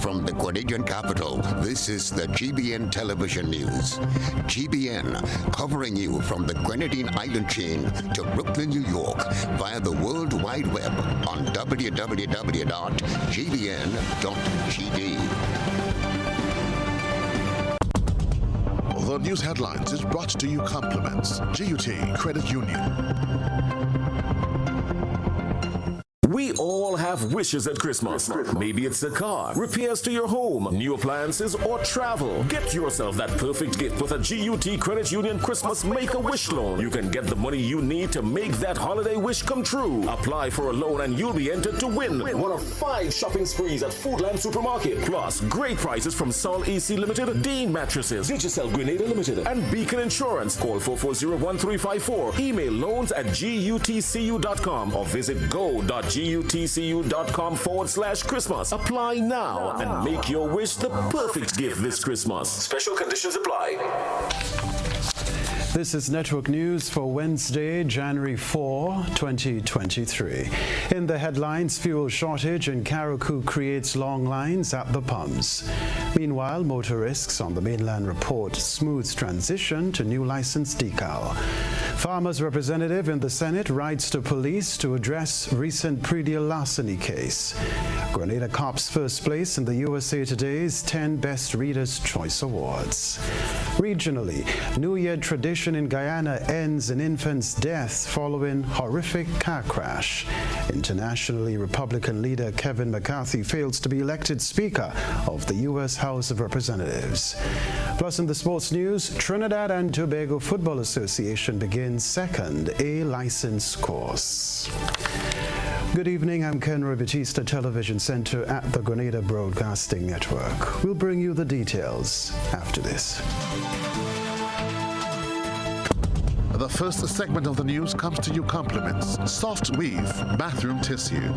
from the Grenadian capital, this is the GBN television news. GBN, covering you from the Grenadine Island chain to Brooklyn, New York, via the World Wide Web on www.gbn.gd. The news headlines is brought to you compliments GUT Credit Union. We all have wishes at Christmas. Maybe it's a car, repairs to your home, new appliances, or travel. Get yourself that perfect gift with a GUT Credit Union Christmas Make-A-Wish loan. You can get the money you need to make that holiday wish come true. Apply for a loan and you'll be entered to win one of 5 shopping sprees at Foodland Supermarket. Plus, great prices from Sol AC Limited, Dean Mattresses, Digicel Grenada Limited, and Beacon Insurance. Call 440-1354. Email loans@gutcu.com or visit go.gutcu.com/Christmas. Apply now and make your wish the perfect gift this Christmas. Special conditions apply. This is Network News for Wednesday, January 4, 2023. In the headlines, fuel shortage in Carriacou creates long lines at the pumps. Meanwhile, motorists on the mainland report smooth transition to new license decal. Farmers' representative in the Senate writes to police to address recent pre-deal larceny case. Grenada cops first place in the USA Today's 10 Best Readers' Choice Awards. Regionally, New Year tradition in Guyana ends in infant's death following horrific car crash. Internationally, Republican leader Kevin McCarthy fails to be elected Speaker of the U.S. House of Representatives. Plus, in the sports news, Trinidad and Tobago Football Association begins second A license course. Good evening, I'm Kenroy, Baptiste Television Center at the Grenada Broadcasting Network. We'll bring you the details after this. The first segment of the news comes to you compliments Soft Weave Bathroom Tissue.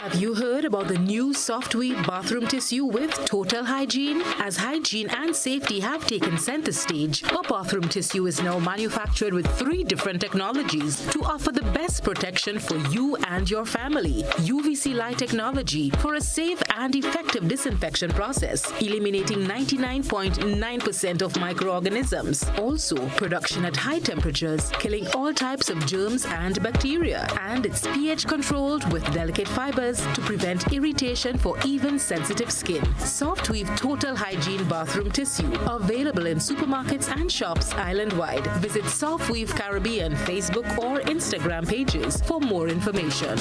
Have you heard about the new Soft Weave bathroom tissue with total hygiene? As hygiene and safety have taken center stage, our bathroom tissue is now manufactured with 3 different technologies to offer the best protection for you and your family. UVC light technology for a safe and effective disinfection process, eliminating 99.9% of microorganisms. Also, production at high temperatures, killing all types of germs and bacteria. And it's pH controlled with delicate fibers to prevent irritation for even sensitive skin. Soft Weave Total Hygiene Bathroom Tissue, available in supermarkets and shops island-wide. Visit Soft Weave Caribbean Facebook or Instagram pages for more information.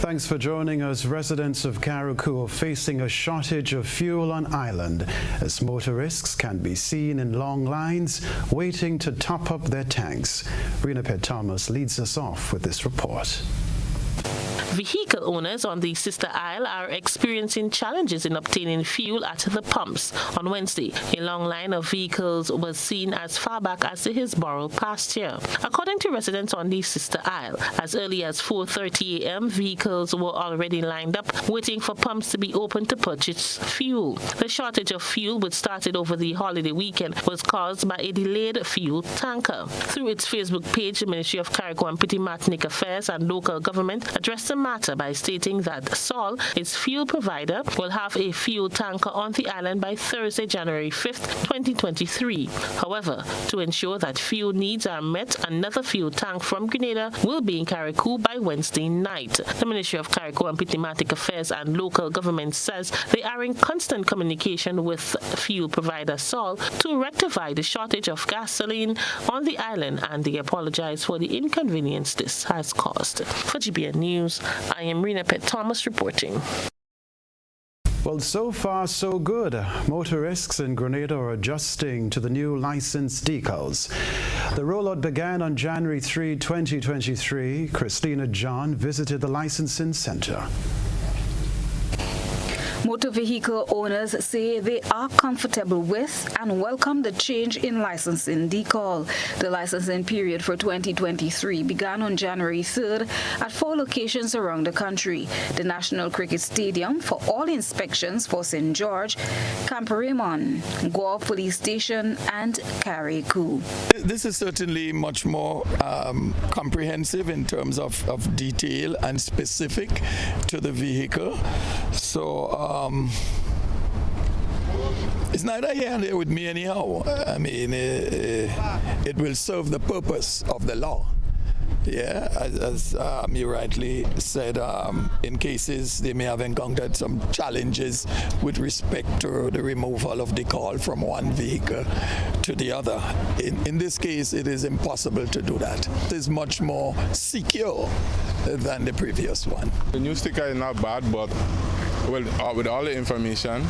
Thanks for joining us. Residents of Carriacou are facing a shortage of fuel on island as motorists can be seen in long lines waiting to top up their tanks. Rena Thomas leads us off with this report. Vehicle owners on the Sister Isle are experiencing challenges in obtaining fuel at the pumps. On Wednesday, a long line of vehicles was seen as far back as the Hillsborough past year. According to residents on the Sister Isle, as early as 4:30 a.m., vehicles were already lined up waiting for pumps to be open to purchase fuel. The shortage of fuel, which started over the holiday weekend, was caused by a delayed fuel tanker. Through its Facebook page, the Ministry of Carriacou and Petite Martinique Affairs and Local Government addressed the matter by stating that Sol, its fuel provider, will have a fuel tanker on the island by Thursday, January 5th, 2023. However, to ensure that fuel needs are met, another fuel tank from Grenada will be in Carriacou by Wednesday night. The Ministry of Carriacou and Petite Martinique Affairs and Local Government says they are in constant communication with fuel provider Sol to rectify the shortage of gasoline on the island, and they apologize for the inconvenience this has caused. For GBN News, I am Rena Thomas reporting. Well, so far, so good. Motorists in Grenada are adjusting to the new license decals. The rollout began on January 3, 2023. Christina John visited the licensing center. Motor vehicle owners say they are comfortable with and welcome the change in licensing decal. The licensing period for 2023 began on January 3rd at 4 locations around the country: the National Cricket Stadium for all inspections for St. George, Camp Raymond, Gore Police Station, and Carriacou. This is certainly much more comprehensive in terms of detail and specific to the vehicle. So it's neither here nor there with me anyhow. I mean, it will serve the purpose of the law. Yeah, as you rightly said, in cases they may have encountered some challenges with respect to the removal of decal from one vehicle to the other. In this case, it is impossible to do that. It is much more secure than the previous one. The new sticker is not bad, but well, with all the information,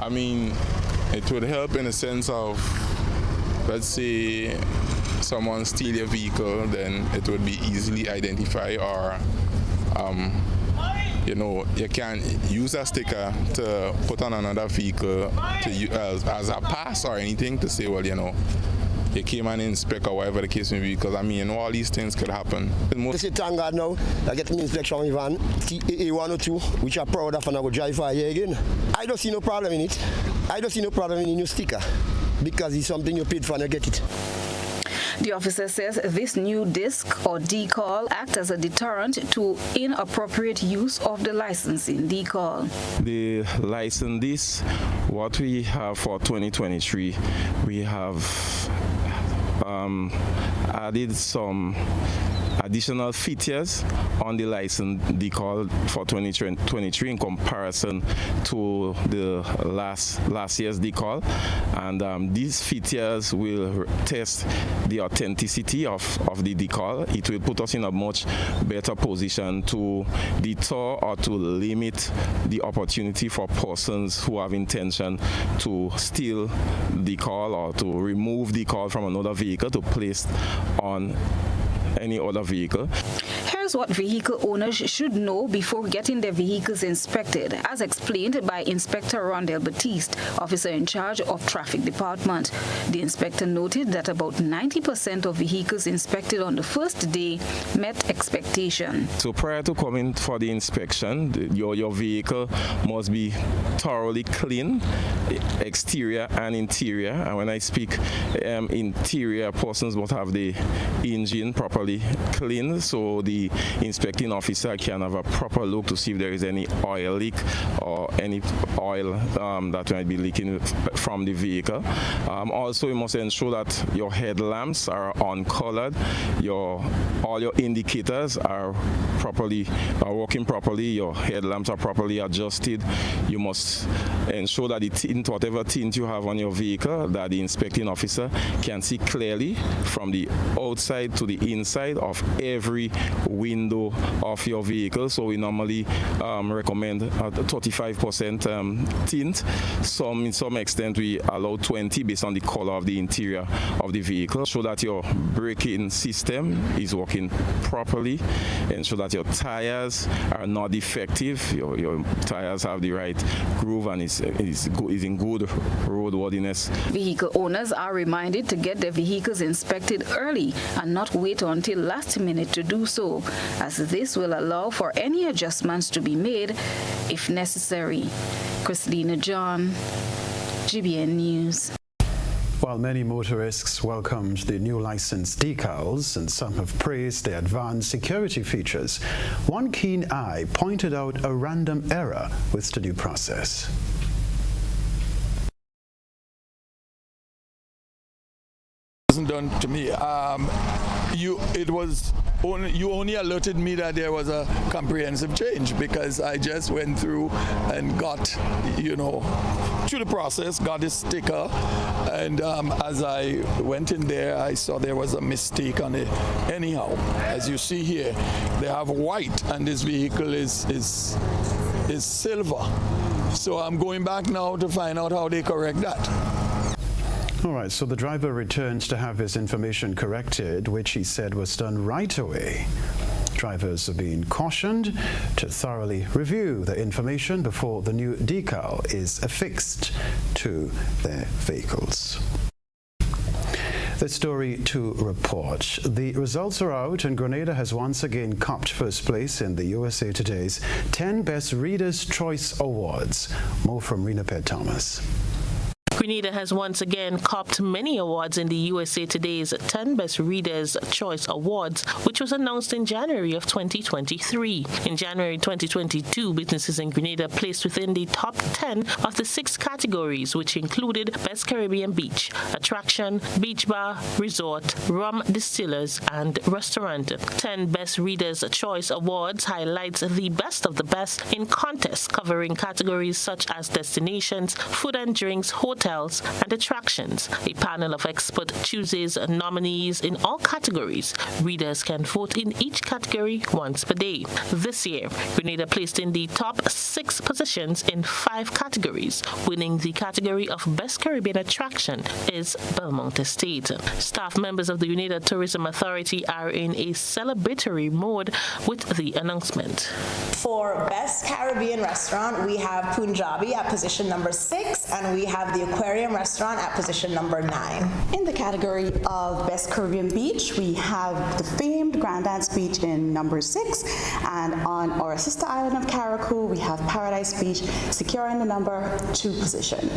I mean, it would help in the sense of, let's say, someone steal your vehicle, then it would be easily identified, or you know, you can use a sticker to put on another vehicle to as a pass or anything to say, well, you know, you came and inspect or whatever the case may be, because I mean, you know, all these things could happen. This is thank God now, I get an inspection with van, A102, which I'm proud of, and I will drive for a year again. I don't see no problem in it. I don't see no problem in the new sticker, because it's something you paid for and you get it. The officer says this new disc or decal acts as a deterrent to inappropriate use of the licensing decal. The license disc, what we have for 2023, we have added some additional features on the license decal for 2023 in comparison to the last year's decal, and these features will test the authenticity of the decal. It will put us in a much better position to deter or to limit the opportunity for persons who have intention to steal decal or to remove decal from another vehicle to place on any other vehicle. Here's what vehicle owners should know before getting their vehicles inspected, as explained by Inspector Rondell Baptiste, officer in charge of Traffic Department. The inspector noted that about 90% of vehicles inspected on the first day met expectation. So prior to coming for the inspection, your vehicle must be thoroughly clean, exterior and interior. And when I speak interior, persons must have the engine properly clean, so the inspecting officer can have a proper look to see if there is any oil leak or any oil that might be leaking from the vehicle. Also, you must ensure that your headlamps are uncolored, all your indicators are working properly, your headlamps are properly adjusted. You must ensure that the tint, whatever tint you have on your vehicle, that the inspecting officer can see clearly from the outside to the inside of every window of your vehicle. So we normally recommend 35% tint. In some extent we allow 20 based on the color of the interior of the vehicle, so that your braking system is working properly, ensure that your tires are not defective, your tires have the right groove and is in good roadworthiness. Vehicle owners are reminded to get their vehicles inspected early and not wait until last minute to do so, as this will allow for any adjustments to be made if necessary. Christina John, GBN News. While many motorists welcomed the new license decals and some have praised the advanced security features, one keen eye pointed out a random error with the new process. Done to me. You only alerted me that there was a comprehensive change, because I just went through and got, through the process, got a sticker, and as I went in there, I saw there was a mistake on it. Anyhow, as you see here, they have white, and this vehicle is silver. So I'm going back now to find out how they correct that. All right, so the driver returns to have his information corrected, which he said was done right away. Drivers are being cautioned to thoroughly review the information before the new decal is affixed to their vehicles. The story to report. The results are out and Grenada has once again copped first place in the USA Today's 10 Best Readers' Choice Awards. More from Rena Thomas. Grenada has once again copped many awards in the USA Today's 10 Best Readers' Choice Awards, which was announced in January of 2023. In January 2022, businesses in Grenada placed within the top 10 of the 6 categories, which included Best Caribbean Beach, Attraction, Beach Bar, Resort, Rum Distillers, and Restaurant. 10 Best Readers' Choice Awards highlights the best of the best in contests covering categories such as destinations, food and drinks, hotels, and attractions. A panel of experts chooses nominees in all categories. Readers can vote in each category once per day. This year, Grenada placed in the top 6 positions in 5 categories. Winning the category of Best Caribbean Attraction is Belmont Estate. Staff members of the Grenada Tourism Authority are in a celebratory mode with the announcement. For Best Caribbean Restaurant, we have Punjabi at position number 6, and we have the Aquarium Restaurant at position number 9. In the category of Best Caribbean Beach, we have the famed Grandad's Beach in number 6, and on our sister island of Carriacou, we have Paradise Beach securing the number 2 position.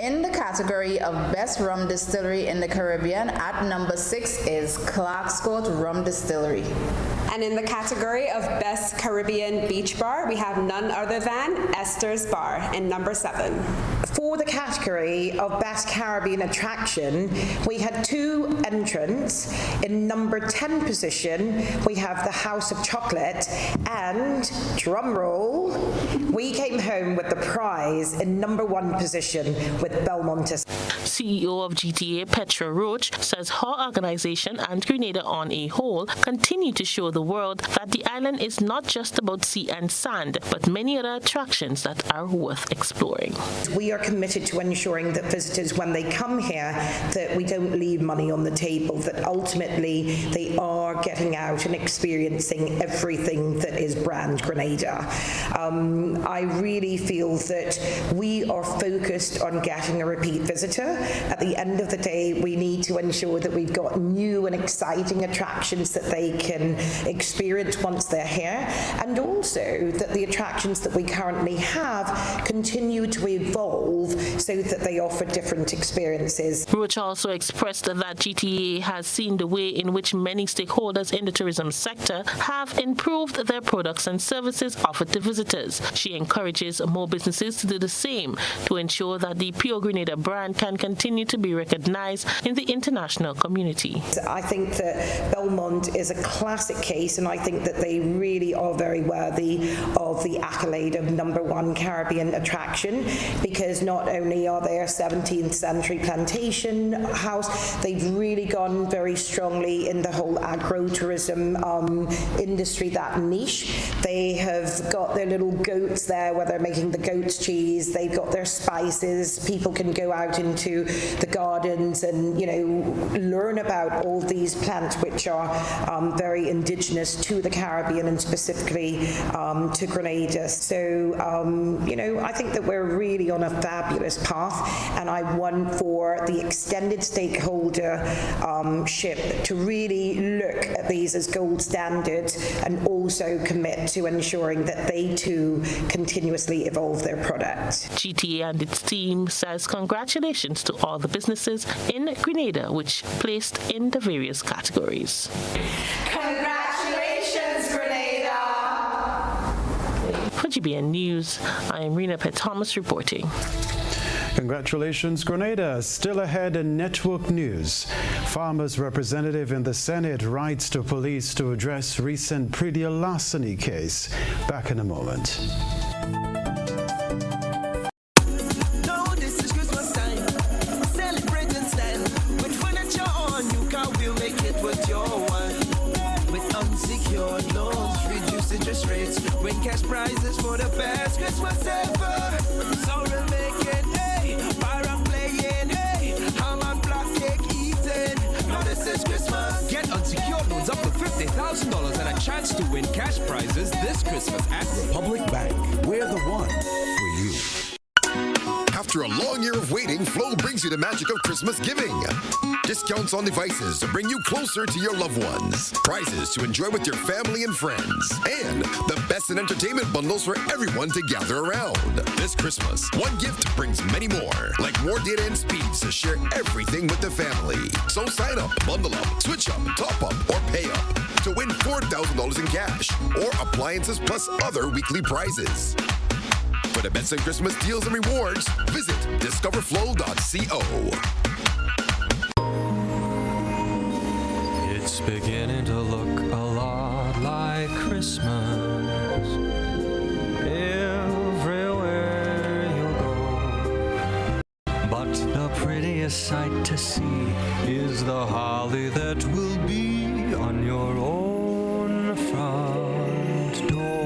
In the category of Best Rum Distillery in the Caribbean, at number 6 is Clarkscourt Rum Distillery. And in the category of Best Caribbean Beach Bar, we have none other than Esther's Bar in number 7. For the category of Best Caribbean Attraction, we had 2 entrants. In number 10 position, we have the House of Chocolate, and, drum roll, we came home with the prize in number 1 position with Belmont. CEO of GTA, Petra Roach, says her organization and Grenada on a whole continue to show the world that the island is not just about sea and sand, but many other attractions that are worth exploring. We are committed to ensuring that visitors, when they come here, that we don't leave money on the table, that ultimately they are getting out and experiencing everything that is brand Grenada. I really feel that we are focused on getting a repeat visitor. At the end of the day, we need to ensure that we've got new and exciting attractions that they can experience once they're here, and also that the attractions that we currently have continue to evolve so that they offer different experiences. Roach also expressed that GTA has seen the way in which many stakeholders in the tourism sector have improved their products and services offered to visitors. She encourages more businesses to do the same to ensure that the Pure Grenada brand can continue to be recognized in the international community. I think that Belmont is a classic case, and I think that they really are very worthy of the accolade of number 1 Caribbean attraction, because not only are they a 17th century plantation house, they've really gone very strongly in the whole agro-tourism industry, that niche. They have got their little goats there where they're making the goat's cheese, they've got their spices, people can go out into the gardens and, you know, learn about all these plants which are very indigenous to the Caribbean and specifically to Grenada. So, you know, I think that we're really on a fabulous path, and I want for the extended stakeholdership to really look at these as gold standards and also commit to ensuring that they too continuously evolve their product. GTA and its team says congratulations to all the businesses in Grenada which placed in the various categories. Congratulations, Grenada! For GBN News, I am Rena Thomas reporting. Congratulations, Grenada. Still ahead in network news. Farmers' representative in the Senate writes to police to address recent pre-deal larceny case. Back in a moment. Cash prizes for the best Christmas ever. So we're making, hey, bar playing, hey, how my black cake eating. Now this is Christmas. Get unsecured loans up to 50,000. $1,000 and a chance to win cash prizes this Christmas at Republic Bank. We're the one for you. After a long year of waiting, Flow brings you the magic of Christmas giving. Discounts on devices to bring you closer to your loved ones. Prizes to enjoy with your family and friends. And the best in entertainment bundles for everyone to gather around. This Christmas, one gift brings many more. Like more data and speeds to share everything with the family. So sign up, bundle up, switch up, top up, or pay up to win $4,000 in cash or appliances plus other weekly prizes. For the best in Christmas deals and rewards, visit discoverflow.co. It's beginning to look a lot like Christmas everywhere you go. But the prettiest sight to see is the holly that will be on your own front door.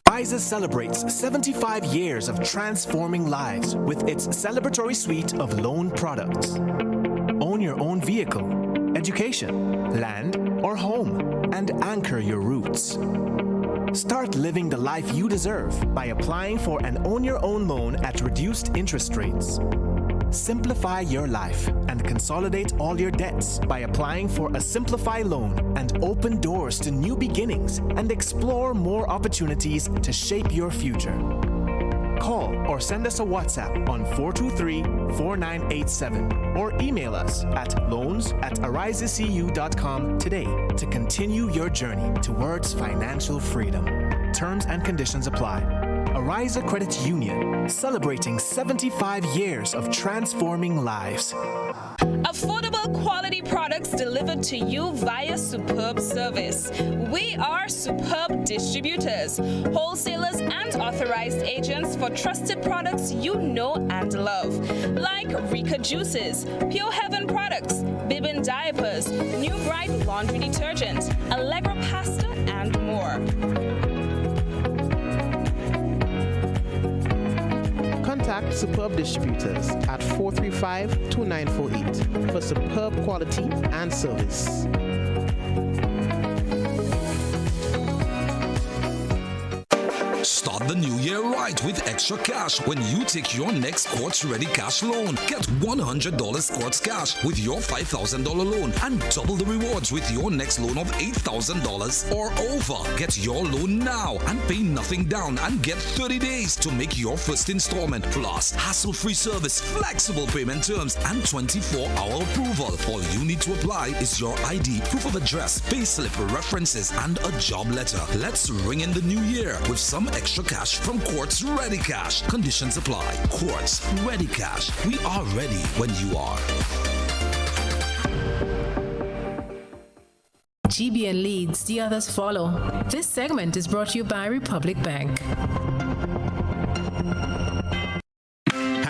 Pfizer celebrates 75 years of transforming lives with its celebratory suite of loan products. Own your own vehicle, education, land, or home, and anchor your roots. Start living the life you deserve by applying for an Own Your Own loan at reduced interest rates. Simplify your life and consolidate all your debts by applying for a Simplify loan and open doors to new beginnings and explore more opportunities to shape your future. Call or send us a WhatsApp on 423-4987 or email us at loans@arisecu.com today to continue your journey towards financial freedom. Terms and conditions apply. Ariza Credit Union, celebrating 75 years of transforming lives. Affordable quality products delivered to you via superb service. We are superb distributors, wholesalers and authorized agents for trusted products you know and love. Like Rika Juices, Pure Heaven products, Bibin diapers, New Bright laundry detergent, Allegra pasta and more. Contact Superb Distributors at 435-2948 for superb quality and service. Start the new year right with extra cash when you take your next Quartz Ready Cash loan. Get $100 Quartz Cash with your $5,000 loan and double the rewards with your next loan of $8,000 or over. Get your loan now and pay nothing down and get 30 days to make your first installment. Plus, hassle-free service, flexible payment terms, and 24-hour approval. All you need to apply is your ID, proof of address, payslip, references, and a job letter. Let's ring in the new year with some extra cash from Quartz Ready Cash. Conditions apply. Quartz Ready Cash. We are ready when you are. GBN leads, the others follow. This segment is brought to you by Republic Bank.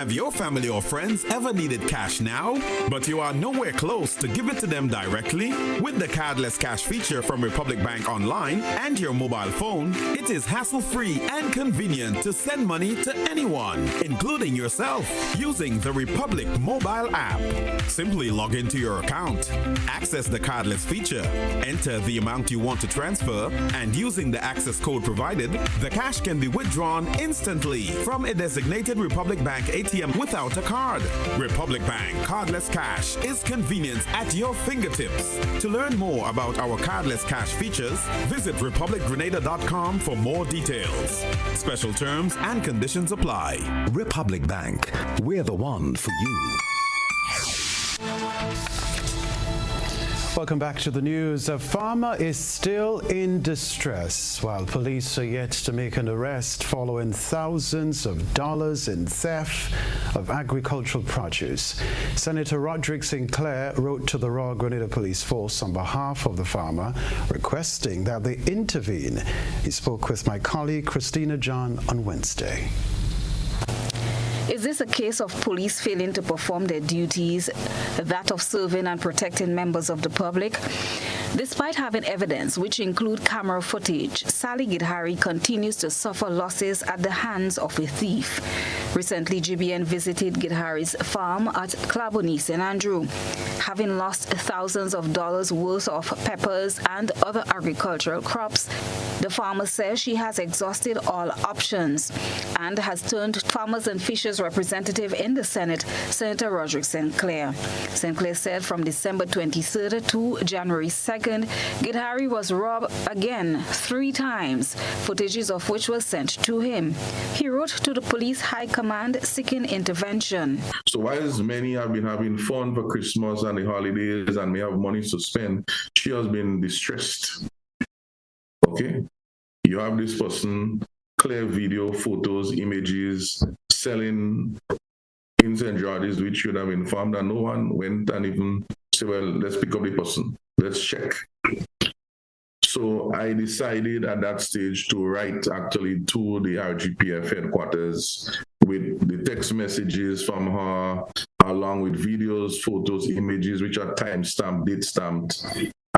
Have your family or friends ever needed cash now, but you are nowhere close to give it to them directly? With the cardless cash feature from Republic Bank Online and your mobile phone, it is hassle-free and convenient to send money to anyone, including yourself, using the Republic mobile app. Simply log into your account, access the cardless feature, enter the amount you want to transfer, and using the access code provided, the cash can be withdrawn instantly from a designated Republic Bank ATM without a card. Republic Bank Cardless Cash is convenience at your fingertips. To learn more about our cardless cash features, visit republicgrenada.com for more details. Special terms and conditions apply. Republic Bank, we're the one for you. Welcome back to the news. A farmer is still in distress while police are yet to make an arrest following thousands of dollars in theft of agricultural produce. Senator Roderick Sinclair wrote to the Royal Grenada Police Force on behalf of the farmer, requesting that they intervene. He spoke with my colleague Christina John on Wednesday. Is this a case of police failing to perform their duties, that of serving and protecting members of the public? Despite having evidence, which include camera footage, Sally Gidhari continues to suffer losses at the hands of a thief. Recently, GBN visited Gidhari's farm at Claboni, St. Andrew. Having lost thousands of dollars worth of peppers and other agricultural crops, the farmer says she has exhausted all options and has turned Farmers and Fishers representative in the Senate, Senator Roderick St. Clair. St. Clair said from December 23rd to January 2nd, Gidhari was robbed again 3 times, footages of which was sent to him. He wrote to the police high command seeking intervention. So whilst many have been having fun for Christmas and the holidays and may have money to spend, she has been distressed. Okay? You have this person, clear video, photos, images, selling incendiaries which should have informed, and no one went and even said, well, let's pick up the person, let's check. So I decided at that stage to write actually to the RGPF headquarters with the text messages from her, along with videos, photos, images, which are time-stamped, date-stamped,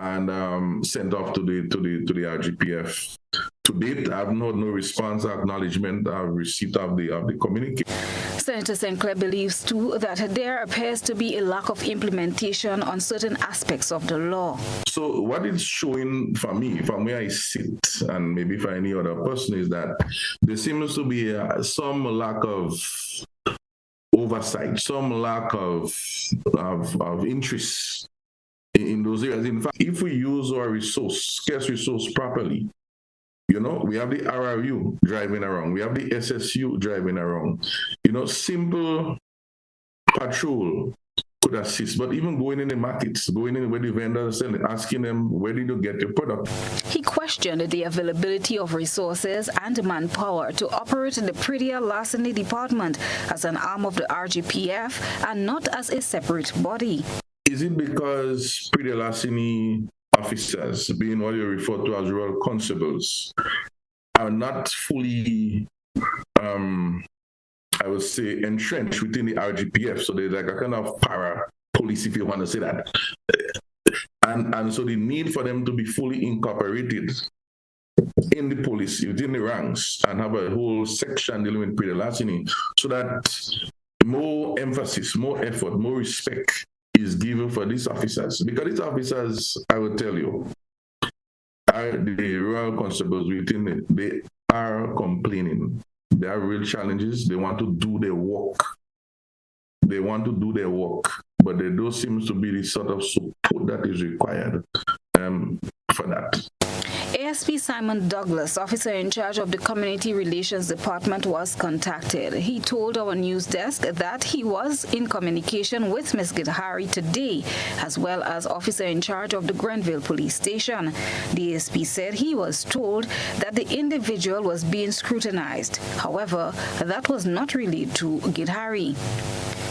and sent off to the RGPF. To date, I have not no response or acknowledgement or receipt of the communique. Senator St. Clair believes, too, that there appears to be a lack of implementation on certain aspects of the law. So what it's showing for me, from where I sit, and maybe for any other person, is that there seems to be some lack of oversight, some lack of interest in those areas. In fact, if we use our scarce resource properly, you know, we have the RRU driving around. We have the SSU driving around. You know, simple patrol could assist. But even going in the markets, going in where the vendors are selling, asking them, where did you get your product? He questioned the availability of resources and manpower to operate the Prettier Larceny Department as an arm of the RGPF and not as a separate body. Is it because Prettier Larceny officers, being what you refer to as rural constables, are not fully, I would say, entrenched within the RGPF? So there's like a kind of para-police, if you want to say that. And so the need for them to be fully incorporated in the police, within the ranks, and have a whole section dealing with Prettier Larceny, so that more emphasis, more effort, more respect is given for these officers. Because these officers, I will tell you, are the rural constables within it. They are complaining. There are real challenges. They want to do their work. They want to do their work, but there does seem to be the sort of support that is required for that. ASP Simon Douglas, officer in charge of the Community Relations Department, was contacted. He told our news desk that he was in communication with Ms. Gidhari today, as well as officer in charge of the Grenville Police Station. The ASP said he was told that the individual was being scrutinized. However, that was not relayed to Gidhari.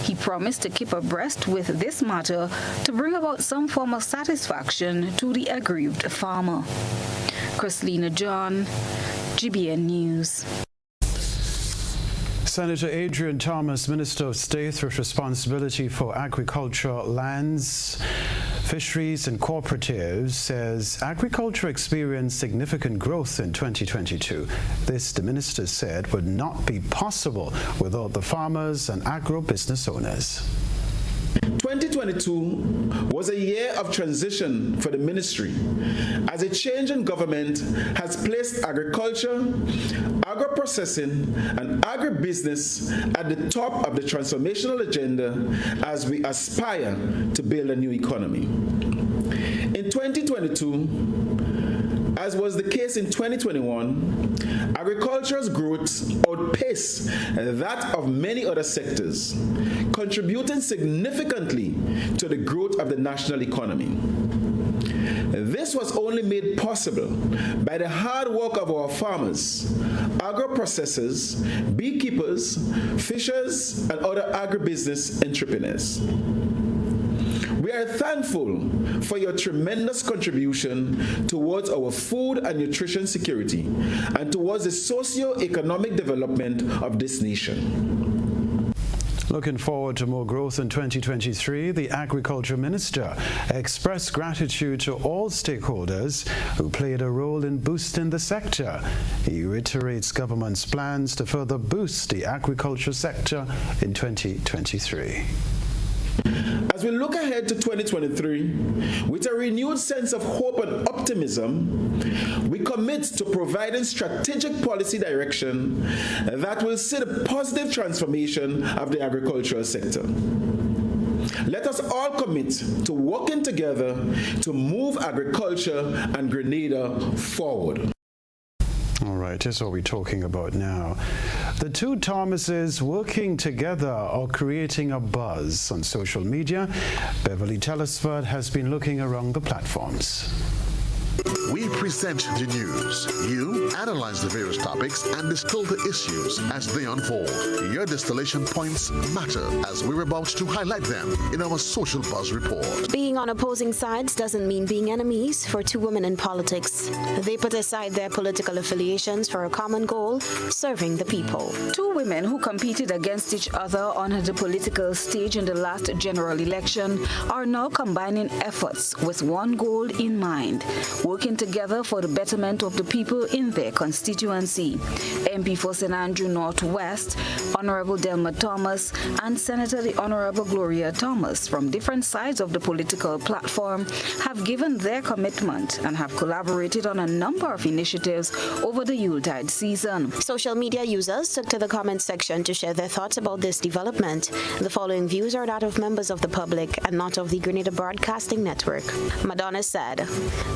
He promised to keep abreast with this matter to bring about some form of satisfaction to the aggrieved farmer. Chrislina John, GBN News. Senator Adrian Thomas, Minister of State with responsibility for agriculture, lands, fisheries and cooperatives, says agriculture experienced significant growth in 2022. This, the minister said, would not be possible without the farmers and agro-business owners. 2022 was a year of transition for the ministry, as a change in government has placed agriculture, agro-processing, and agribusiness at the top of the transformational agenda as we aspire to build a new economy. In 2022, as was the case in 2021, agriculture's growth outpaced that of many other sectors, contributing significantly to the growth of the national economy. This was only made possible by the hard work of our farmers, agro-processors, beekeepers, fishers, and other agribusiness entrepreneurs. We are thankful for your tremendous contribution towards our food and nutrition security and towards the socio-economic development of this nation. Looking forward to more growth in 2023, the Agriculture Minister expressed gratitude to all stakeholders who played a role in boosting the sector. He reiterates government's plans to further boost the agriculture sector in 2023. As we look ahead to 2023, with a renewed sense of hope and optimism, we commit to providing strategic policy direction that will see the positive transformation of the agricultural sector. Let us all commit to working together to move agriculture and Grenada forward. All right, that's what we're talking about now. The two Thomases working together are creating a buzz on social media. Beverly Telesford has been looking around the platforms. We present the news. You analyze the various topics and distill the issues as they unfold. Your distillation points matter as we're about to highlight them in our Social Buzz report. Being on opposing sides doesn't mean being enemies for two women in politics. They put aside their political affiliations for a common goal, serving the people. Two women who competed against each other on the political stage in the last general election are now combining efforts with one goal in mind: working together for the betterment of the people in their constituency. MP for St. Andrew Northwest, Honorable Delma Thomas, and Senator the Honorable Gloria Thomas from different sides of the political platform have given their commitment and have collaborated on a number of initiatives over the Yuletide season. Social media users took to the comment section to share their thoughts about this development. The following views are that of members of the public and not of the Grenada Broadcasting Network. Madonna said,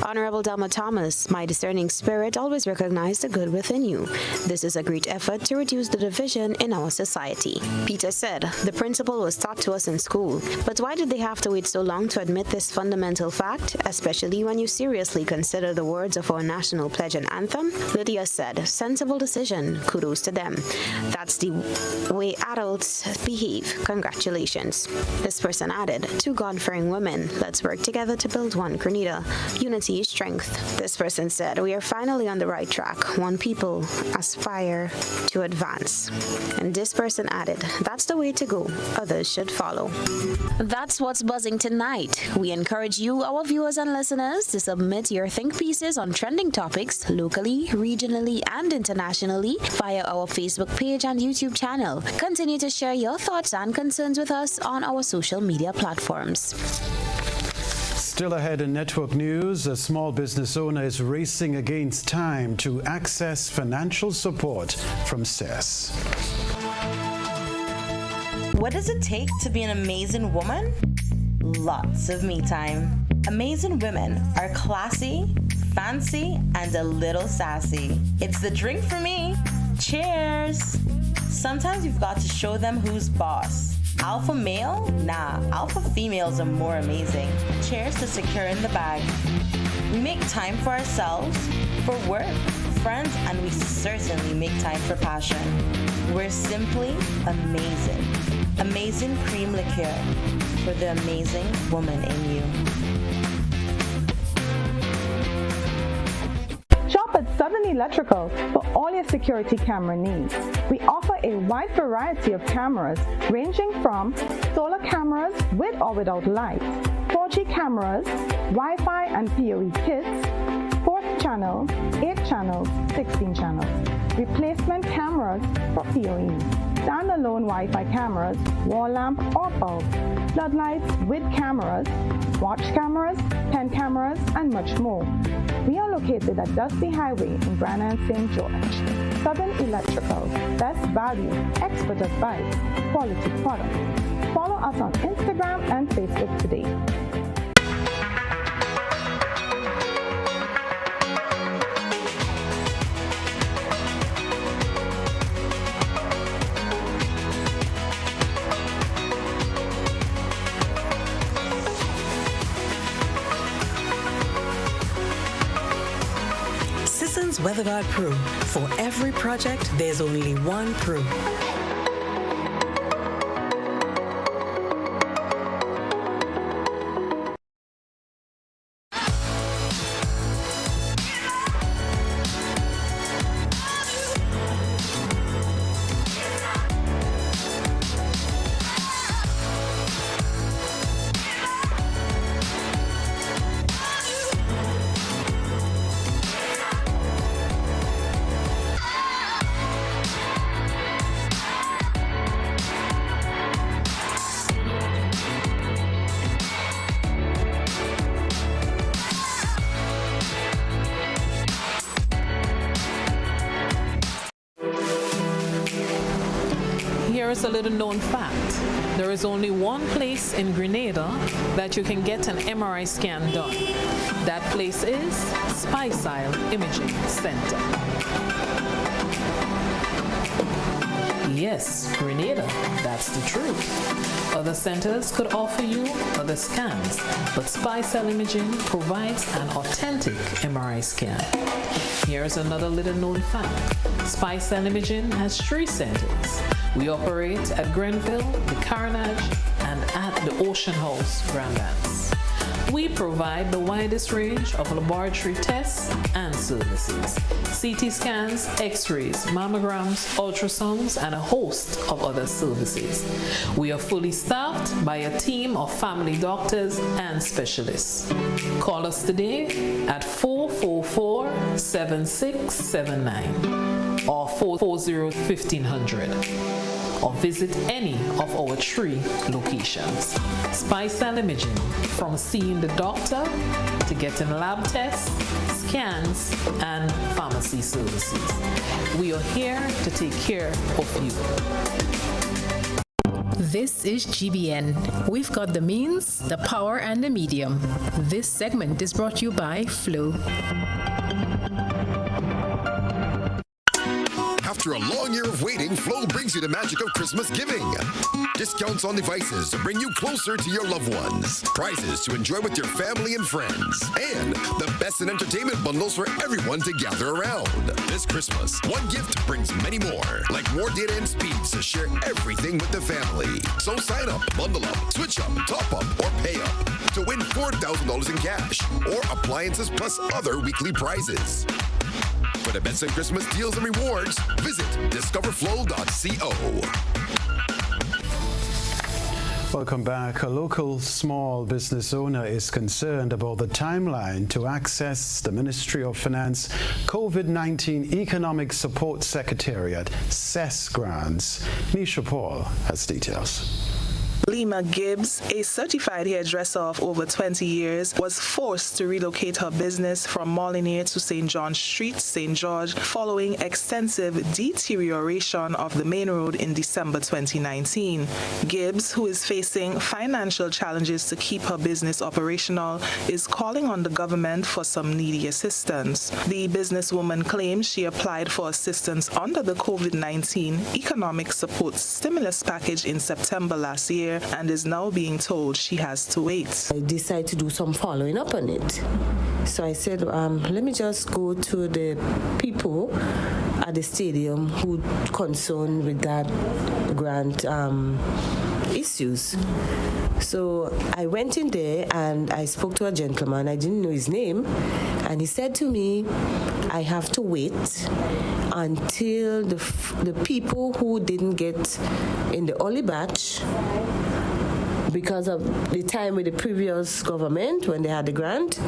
Honorable Delma Thomas, my discerning spirit always recognized the good within you. This is a great effort to reduce the division in our society. Peter said, the principle was taught to us in school, but why did they have to wait so long to admit this fundamental fact, especially when you seriously consider the words of our national pledge and anthem? Lydia said, sensible decision, kudos to them. That's the way adults behave, congratulations. This person added, two God-fearing women, let's work together to build one Grenada. Unity is strength. This person said, we are finally on the right track. One people aspire to advance. And this person added, that's the way to go. Others should follow. That's what's buzzing tonight. We encourage you, our viewers and listeners, to submit your think pieces on trending topics locally, regionally, and internationally via our Facebook page and YouTube channel. Continue to share your thoughts and concerns with us on our social media platforms. Still ahead in network news, a small business owner is racing against time to access financial support from CES. What does it take to be an amazing woman? Lots of me time. Amazing women are classy, fancy, and a little sassy. It's the drink for me. Cheers! Sometimes you've got to show them who's boss. Alpha male? Nah, alpha females are more amazing. Cheers to securing the bag. We make time for ourselves, for work, friends, and we certainly make time for passion. We're simply amazing. Amazing cream liqueur for the amazing woman in you. Shop at Southern Electrical for all your security camera needs. We offer a wide variety of cameras ranging from solar cameras with or without lights, 4G cameras, Wi-Fi and PoE kits, 4th channel, 8 channels, 16 channels, replacement cameras for PoE, standalone Wi-Fi cameras, wall lamp or bulb, floodlights with cameras, watch cameras, pen cameras, and much more. We are located at Dusty Highway in Brana and St. George. Southern Electrical, best value, expert advice, quality product. Follow us on Instagram and Facebook today. WeatherGuard Pro. For every project, there's only one Pro. Here's a little known fact. There is only one place in Grenada that you can get an MRI scan done. That place is Spice Isle Imaging Center. Yes, Grenada, that's the truth. Other centers could offer you other scans, but Spice Isle Imaging provides an authentic MRI scan. Here's another little known fact. Spice Isle Imaging has 3 centers. We operate at Grenville, the Carnage, and at the Ocean House, Grand Anse. We provide the widest range of laboratory tests and services. CT scans, x-rays, mammograms, ultrasounds, and a host of other services. We are fully staffed by a team of family doctors and specialists. Call us today at 444-7679 or 440-1500. or visit any of our 3 locations. Spice Isle Imaging, from seeing the doctor to getting lab tests, scans, and pharmacy services. We are here to take care of you. This is GBN. We've got the means, the power, and the medium. This segment is brought to you by Flow. After a long year of waiting, Flow brings you the magic of Christmas giving. Discounts on devices to bring you closer to your loved ones. Prizes to enjoy with your family and friends. And the best in entertainment bundles for everyone to gather around. This Christmas, one gift brings many more. Like more data and speeds to share everything with the family. So sign up, bundle up, switch up, top up, or pay up to win $4,000 in cash or appliances plus other weekly prizes. For the best in Christmas deals and rewards, visit discoverflow.co. Welcome back. A local small business owner is concerned about the timeline to access the Ministry of Finance COVID-19 Economic Support Secretariat CES grants. Nisha Paul has details. Lima Gibbs, a certified hairdresser of over 20 years, was forced to relocate her business from Molyneux to St. John Street, St. George, following extensive deterioration of the main road in December 2019. Gibbs, who is facing financial challenges to keep her business operational, is calling on the government for some needy assistance. The businesswoman claims she applied for assistance under the COVID-19 Economic Support Stimulus Package in September last year, and is now being told she has to wait. I decided to do some following up on it. So I said, let me just go to the people at the stadium who concerned with that grant issues. So I went in there and I spoke to a gentleman. I didn't know his name. And he said to me, I have to wait until the people who didn't get in the early batch, because of the time with the previous government when they had the grant,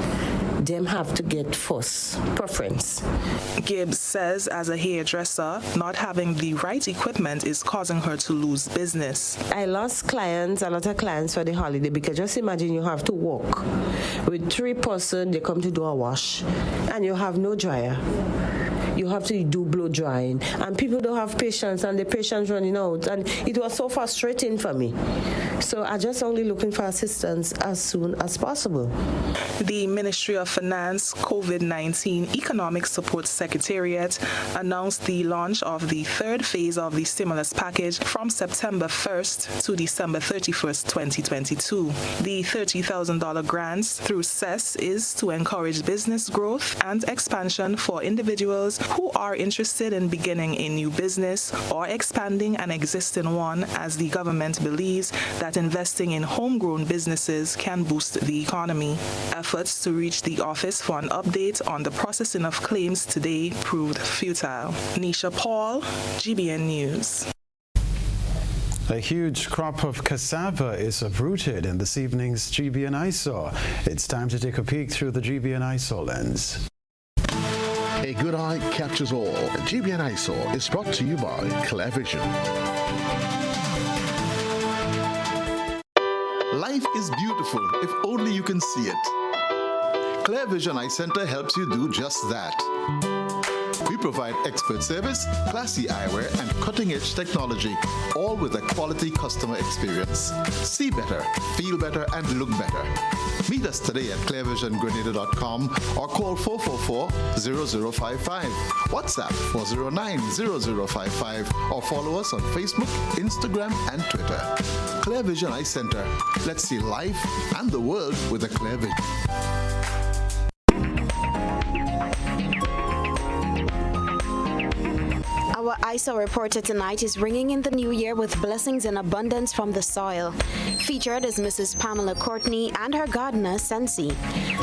them have to get first preference. Gibbs says as a hairdresser, not having the right equipment is causing her to lose business. I lost clients, a lot of clients for the holiday, because just imagine you have to walk with 3 persons, they come to do a wash, and you have no dryer. You have to do blow drying, and people don't have patience, and the patience running out, and it was so frustrating for me. So I just only looking for assistance as soon as possible. The Ministry of Finance COVID-19 Economic Support Secretariat announced the launch of the 3rd phase of the stimulus package from September 1st to December 31st, 2022. The $30,000 grants through CES is to encourage business growth and expansion for individuals who are interested in beginning a new business or expanding an existing one, as the government believes that investing in homegrown businesses can boost the economy. Efforts to reach the office for an update on the processing of claims today proved futile. Nisha Paul, GBN News. A huge crop of cassava is uprooted in this evening's GBN eyesore. It's time to take a peek through the GBN eyesore lens. A good eye captures all. GBN eyesore is brought to you by Clear Vision. Life is beautiful if only you can see it. Clear Vision Eye Center helps you do just that. We provide expert service, classy eyewear, and cutting-edge technology, all with a quality customer experience. See better, feel better, and look better. Meet us today at clearvisiongrenada.com or call 444-0055, WhatsApp 409-0055, or follow us on Facebook, Instagram, and Twitter. Clear Vision Eye Center. Let's see life and the world with a clear vision. Our ISO reporter tonight is ringing in the new year with blessings and abundance from the soil. Featured is Mrs. Pamela Courtney and her gardener, Sensi.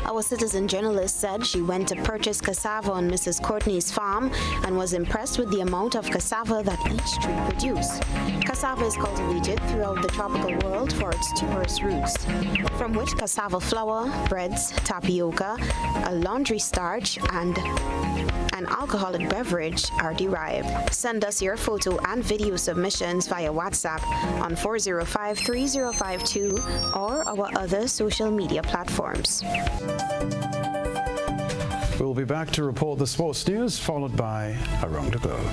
Our citizen journalist said she went to purchase cassava on Mrs. Courtney's farm and was impressed with the amount of cassava that each tree produced. Cassava is cultivated throughout the tropical world for its tuberous roots, from which cassava flour, breads, tapioca, a laundry starch, and an alcoholic beverage are derived. Send us your photo and video submissions via WhatsApp on 405-3052 or our other social media platforms. We'll be back to report the sports news, followed by Around the Globe.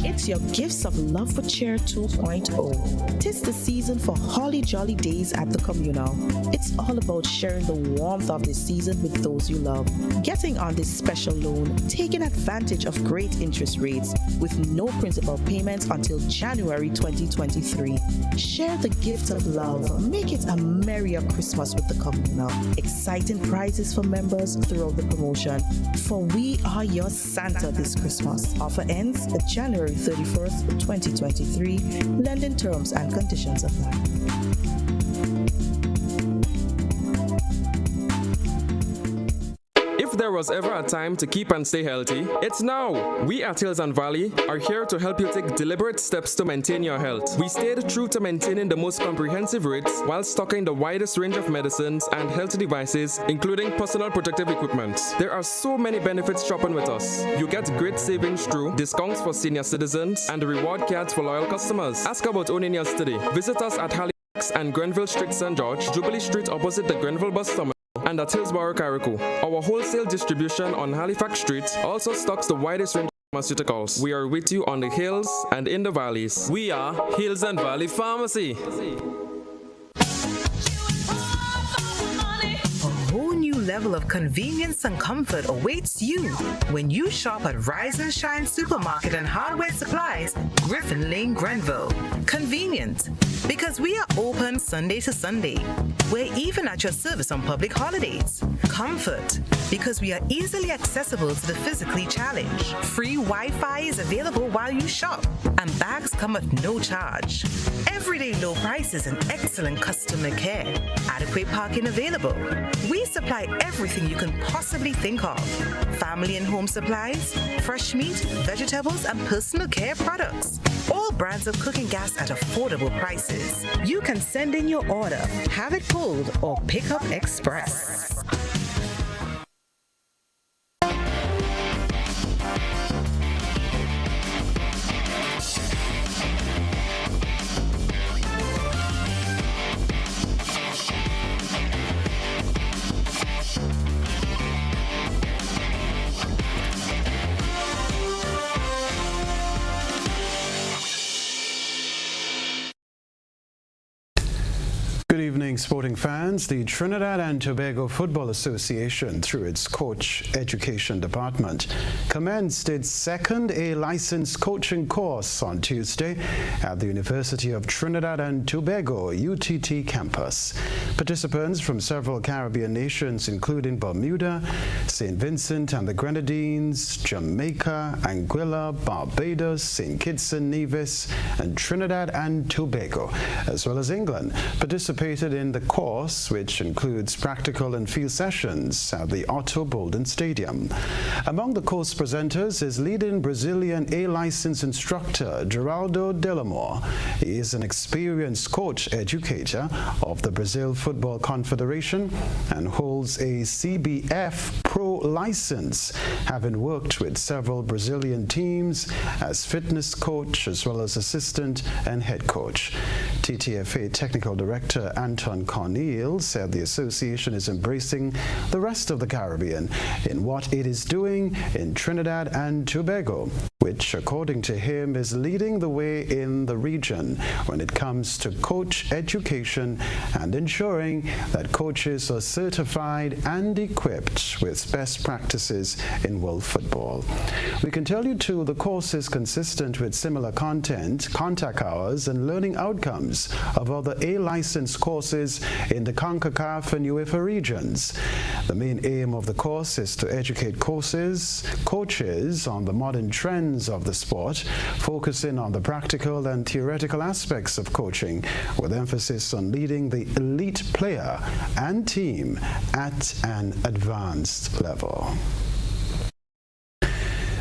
It's your Gifts of Love for Cheer 2.0. 'Tis the season for holly jolly days at the communal. It's all about sharing the warmth of this season with those you love. Getting on this special loan, taking advantage of great interest rates with no principal payments until January 2023. Share the gift of love. Make it a merrier Christmas with the communal. Exciting prizes for members throughout the promotion. For we are your Santa this Christmas. Offer ends January 31st, 2023. Lending terms and conditions apply. If there was ever a time to keep and stay healthy, it's now. We at Hills and Valley are here to help you take deliberate steps to maintain your health. We stayed true to maintaining the most comprehensive rates while stocking the widest range of medicines and health devices, including personal protective equipment. There are so many benefits shopping with us. You get great savings through discounts for senior citizens and reward cards for loyal customers. Ask about owning yours today. Visit us at Halifax and Grenville Street, St. George, Jubilee Street opposite the Grenville bus terminal, and at Hillsborough, Carriacou. Our wholesale distribution on Halifax Street also stocks the widest range of pharmaceuticals. We are with you on the hills and in the valleys. We are Hills and Valley Pharmacy. Level of convenience and comfort awaits you when you shop at Rise and Shine Supermarket and Hardware Supplies, Griffin Lane, Grenville. Convenient, because we are open Sunday to Sunday. We're even at your service on public holidays. Comfort, because we are easily accessible to the physically challenged. Free Wi-Fi is available while you shop, and bags come at no charge. Everyday low prices and excellent customer care. Adequate parking available. We supply everything you can possibly think of. Family and home supplies, fresh meat, vegetables, and personal care products. All brands of cooking gas at affordable prices. You can send in your order, have it pulled, or pick up express. Good evening, sporting fans. The Trinidad and Tobago Football Association, through its Coach Education Department, commenced its second A-licensed coaching course on Tuesday at the University of Trinidad and Tobago, UTT campus. Participants from several Caribbean nations, including Bermuda, St. Vincent and the Grenadines, Jamaica, Anguilla, Barbados, St. Kitts and Nevis, and Trinidad and Tobago, as well as England, participated in in the course, which includes practical and field sessions at the Otto Bolden Stadium. Among the course presenters is leading Brazilian A-license instructor Geraldo Delamore. He is an experienced coach educator of the Brazil Football Confederation and holds a CBF Pro license, having worked with several Brazilian teams as fitness coach as well as assistant and head coach. TTFA Technical Director Anton Cornel said the association is embracing the rest of the Caribbean in what it is doing in Trinidad and Tobago, which, according to him, is leading the way in the region when it comes to coach education and ensuring that coaches are certified and equipped with best practices in world football. We can tell you, too, the course is consistent with similar content, contact hours, and learning outcomes of other A-license courses in the CONCACAF and UEFA regions. The main aim of the course is to educate coaches on the modern trends of the sport, focusing on the practical and theoretical aspects of coaching, with emphasis on leading the elite player and team at an advanced level.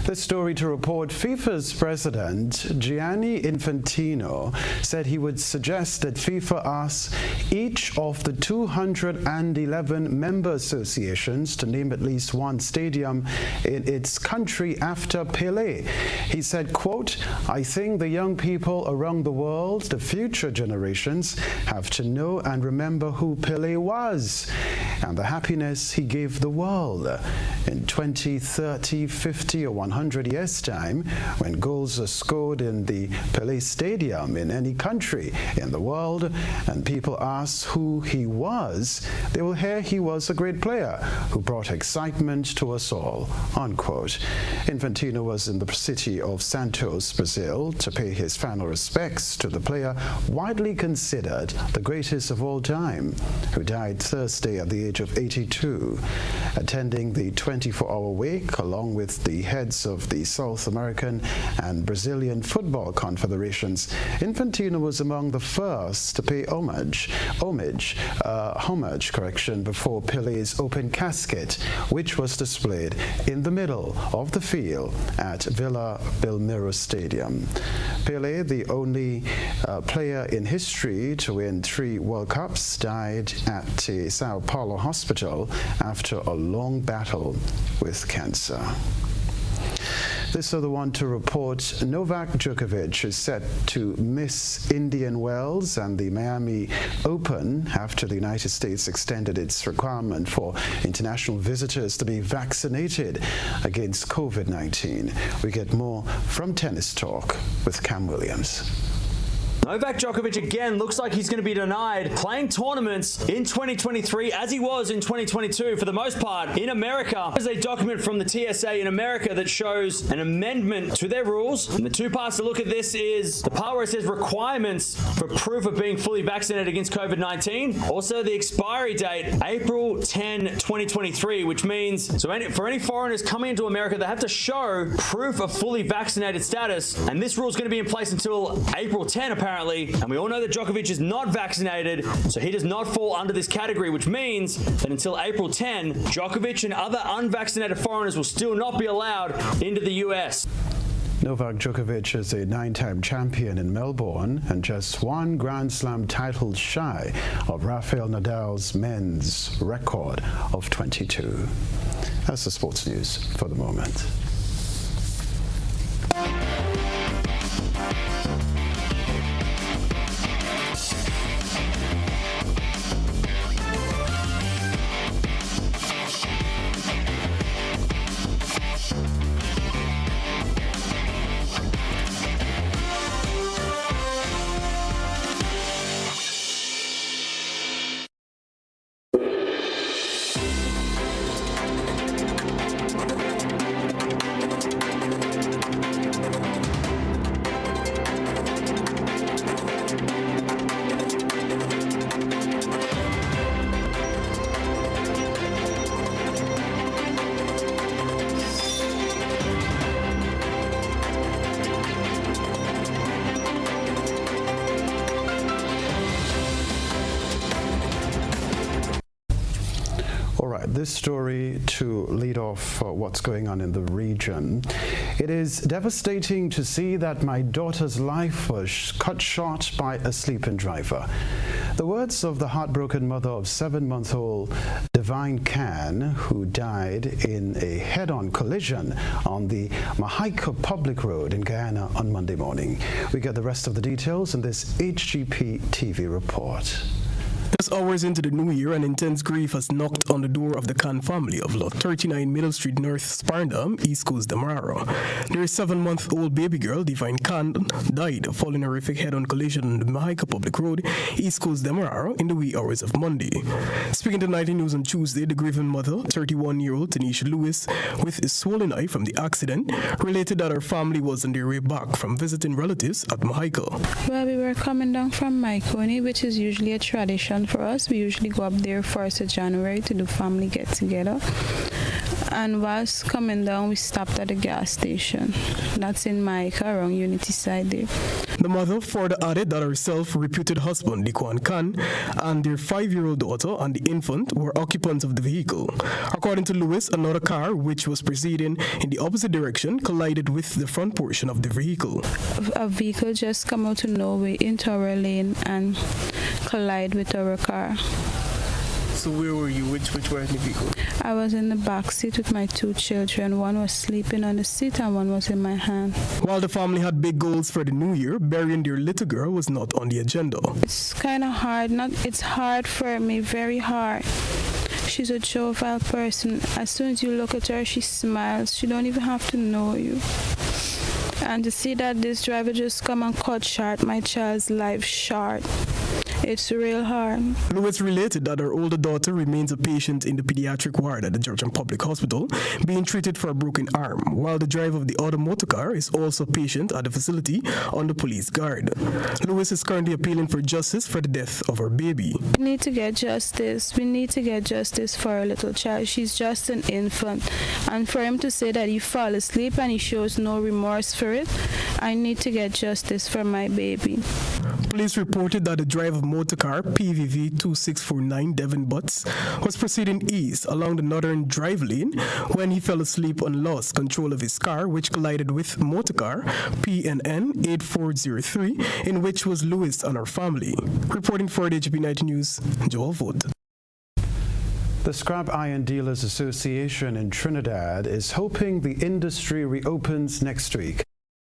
The story to report: FIFA's president, Gianni Infantino, said he would suggest that FIFA ask each of the 211 member associations to name at least one stadium in its country after Pelé. He said, quote, "I think the young people around the world, the future generations, have to know and remember who Pelé was and the happiness he gave the world. In 20, 30, 50 or 100 years' time, when goals are scored in the Pelé Stadium in any country in the world and people ask who he was, they will hear he was a great player who brought excitement to us all," unquote. Infantino was in the city of Santos, Brazil, to pay his final respects to the player widely considered the greatest of all time, who died Thursday at the age of 82. Attending the 24-hour wake along with the heads of the South American and Brazilian football confederations, Infantino was among the first to pay homage before Pelé's open casket, which was displayed in the middle of the field at Villa Belmiro Stadium. Pelé, the only player in history to win 3 World Cups, died at a Sao Paulo hospital after a long battle with cancer. This other one to report: Novak Djokovic is set to miss Indian Wells and the Miami Open after the United States extended its requirement for international visitors to be vaccinated against COVID-19. We get more from Tennis Talk with Cam Williams. Novak Djokovic again looks like he's going to be denied playing tournaments in 2023 as he was in 2022 for the most part in America. There's a document from the TSA in America that shows an amendment to their rules, and the two parts to look at this is the part where it says requirements for proof of being fully vaccinated against COVID-19, also the expiry date April 10, 2023, which means for any foreigners coming into America, they have to show proof of fully vaccinated status, and this rule is going to be in place until April 10 apparently. And we all know that Djokovic is not vaccinated, so he does not fall under this category, which means that until April 10, Djokovic and other unvaccinated foreigners will still not be allowed into the US. Novak Djokovic is a 9-time champion in Melbourne and just 1 Grand Slam title shy of Rafael Nadal's men's record of 22. That's the sports news for the moment. this story to lead off what's going on in the region. It is devastating to see that my daughter's life was cut short by a sleeping driver. The words of the heartbroken mother of 7-month-old Divine Can, who died in a head-on collision on the Mahaika Public Road in Guyana on Monday morning. We get the rest of the details in this HGP TV report. Just hours into the new year, an intense grief has knocked on the door of the Khan family of Lot 39 Middle Street North, Sparndam, East Coast, Demerara. Their 7-month-old baby girl, Divine Khan, died following a horrific head-on collision on the Mahaika Public Road, East Coast, Demerara, in the wee hours of Monday. Speaking to 90 News on Tuesday, the grieving mother, 31-year-old Tanisha Lewis, with a swollen eye from the accident, related that her family was on their way back from visiting relatives at Mahaika. Well, we were coming down from Maikoni, which is usually a tradition for us. We usually go up there 1st of January to do family get together. And whilst coming down, we stopped at a gas station. That's in Maika, around Unity side there. The mother further added that her self-reputed husband, Dikwan Khan, and their 5-year-old daughter and the infant were occupants of the vehicle. According to Lewis, another car, which was proceeding in the opposite direction, collided with the front portion of the vehicle. A vehicle just come out of nowhere into our lane and collide with our car. So where were you? Which were in the vehicle? I was in the back seat with my 2 children. One was sleeping on the seat and one was in my hand. While the family had big goals for the new year, burying their little girl was not on the agenda. It's kind of hard. It's hard for me, very hard. She's a jovial person. As soon as you look at her, she smiles. She don't even have to know you. And to see that this driver just come and cut short my child's life short, it's real hard. Lewis related that her older daughter remains a patient in the pediatric ward at the Georgian Public Hospital, being treated for a broken arm, while the driver of the other motor car is also a patient at the facility under police guard. Lewis is currently appealing for justice for the death of her baby. We need to get justice. We need to get justice for our little child. She's just an infant. And for him to say that he fell asleep and he shows no remorse for it, I need to get justice for my baby. Police reported that the driver of motor car PVV 2649 Devon Butts was proceeding east along the northern drive lane when he fell asleep and lost control of his car, which collided with motor car PNN 8403, in which was Lewis and her family. Reporting for the HGP 90 News, Joel Vogt. The Scrap Iron Dealers Association in Trinidad is hoping the industry reopens next week.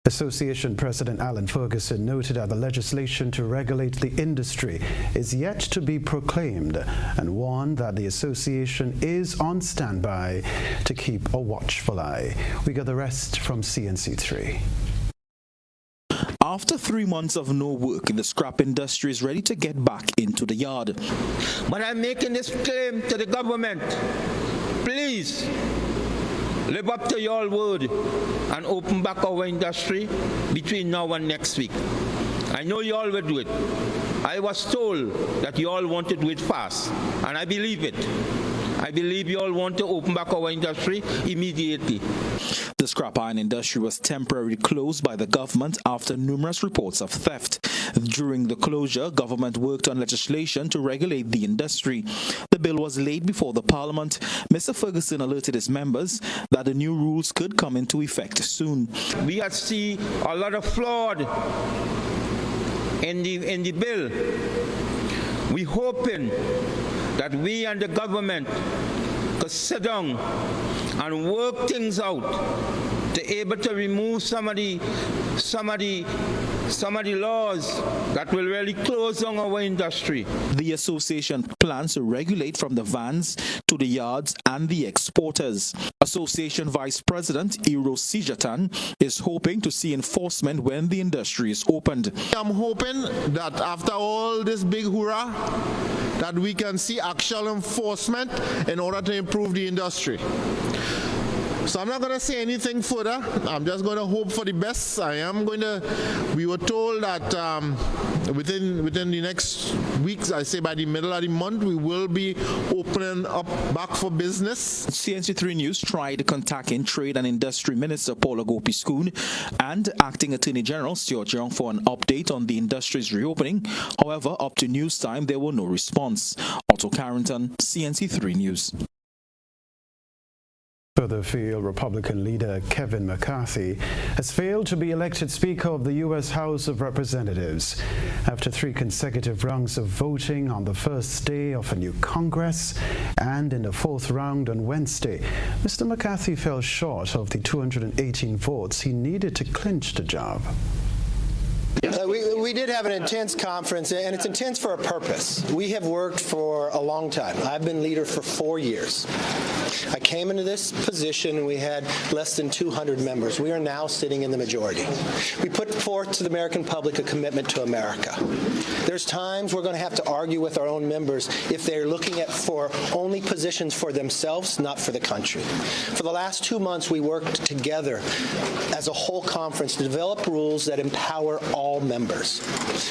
Association President Alan Ferguson noted that the legislation to regulate the industry is yet to be proclaimed and warned that the association is on standby to keep a watchful eye. We got the rest from CNC3. After 3 months of no work, the scrap industry is ready to get back into the yard. But I'm making this claim to the government. Please, live up to your word and open back our industry between now and next week. I know you all will do it. I was told that you all want to do it fast, and I believe it. I believe you all want to open back our industry immediately. The scrap iron industry was temporarily closed by the government after numerous reports of theft. During the closure, government worked on legislation to regulate the industry. The bill was laid before the parliament. Mr. Ferguson alerted his members that the new rules could come into effect soon. We have seen a lot of fraud in the bill. We're hoping that we and the government could sit down and work things out to able to remove some of the laws that will really close down our industry. The association plans to regulate from the vans to the yards and the exporters. Association Vice President Iro Sijatan is hoping to see enforcement when the industry is opened. I'm hoping that after all this big hoorah, that we can see actual enforcement in order to improve the industry. So I'm not going to say anything further. I'm just going to hope for the best. We were told that within the next weeks, I say by the middle of the month, we will be opening up back for business. CNC3 News tried contacting Trade and Industry Minister Paula Gopi-Schoon and Acting Attorney General Stuart Young for an update on the industry's reopening. However, up to news time, there were no response. Otto Carrington, CNC3 News. Further afield, Republican leader Kevin McCarthy has failed to be elected Speaker of the U.S. House of Representatives. After 3 consecutive rounds of voting on the first day of a new Congress and in the 4th round on Wednesday, Mr. McCarthy fell short of the 218 votes he needed to clinch the job. We did have an intense conference, and it's intense for a purpose. We have worked for a long time. I've been leader for 4 years. I came into this position and we had less than 200 members. We are now sitting in the majority. We put forth to the American public a commitment to America. There's times we're going to have to argue with our own members if they're looking at for only positions for themselves, not for the country. For the last 2 months, we worked together as a whole conference to develop rules that empower all members.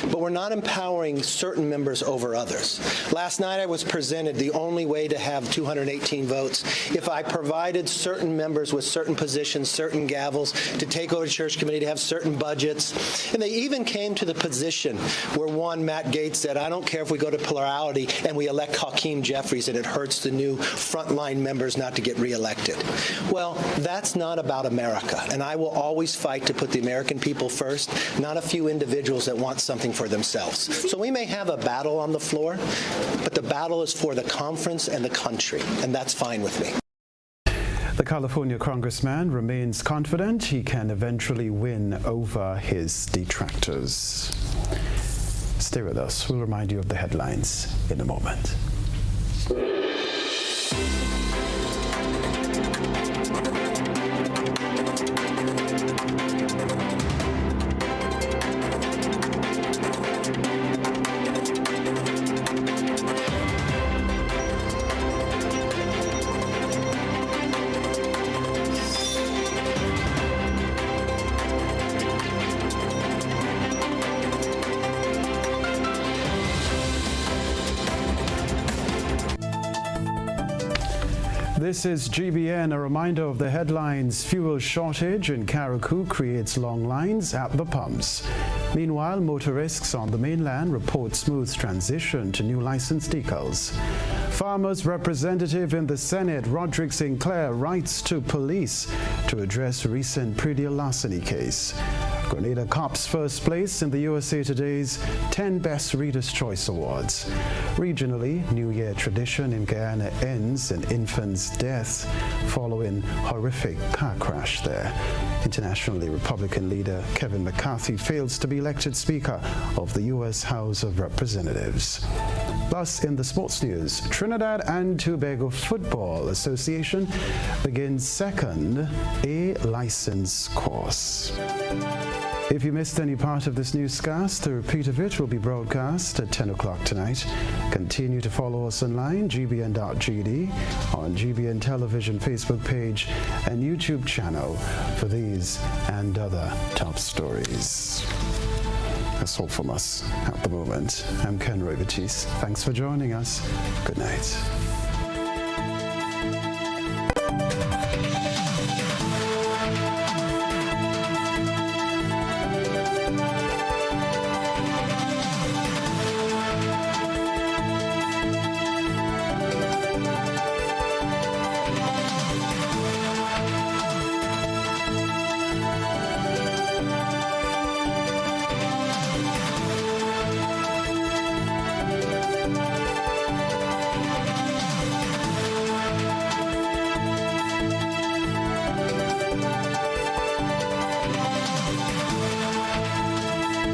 But we're not empowering certain members over others. Last night I was presented the only way to have 218 votes if I provided certain members with certain positions, certain gavels, to take over the church committee, to have certain budgets. And they even came to the position where one, Matt Gaetz, said, I don't care if we go to plurality and we elect Hakeem Jeffries and it hurts the new frontline members not to get reelected. Well, that's not about America. And I will always fight to put the American people first, not a few individuals that want something for themselves. So we may have a battle on the floor, but the battle is for the conference and the country, and that's fine with me. The California congressman remains confident he can eventually win over his detractors. Stay with us. We'll remind you of the headlines in a moment. This is GBN, a reminder of the headlines. Fuel shortage in Carriacou creates long lines at the pumps. Meanwhile, motorists on the mainland report smooth transition to new licensed decals. Farmers' representative in the Senate, Roderick Sinclair, writes to police to address recent pre-deal larceny case. Grenada cops first place in the USA Today's 10 Best Reader's Choice Awards. Regionally, New Year tradition in Guyana ends in infant's death following horrific car crash there. Internationally, Republican leader Kevin McCarthy fails to be elected Speaker of the U.S. House of Representatives. Plus, in the sports news, Trinidad and Tobago Football Association begins second A license course. If you missed any part of this newscast, a repeat of it will be broadcast at 10 o'clock tonight. Continue to follow us online, gbn.gd, on GBN Television Facebook page and YouTube channel for these and other top stories. That's all from us at the moment. I'm Kenroy, Baptiste. Thanks for joining us. Good night.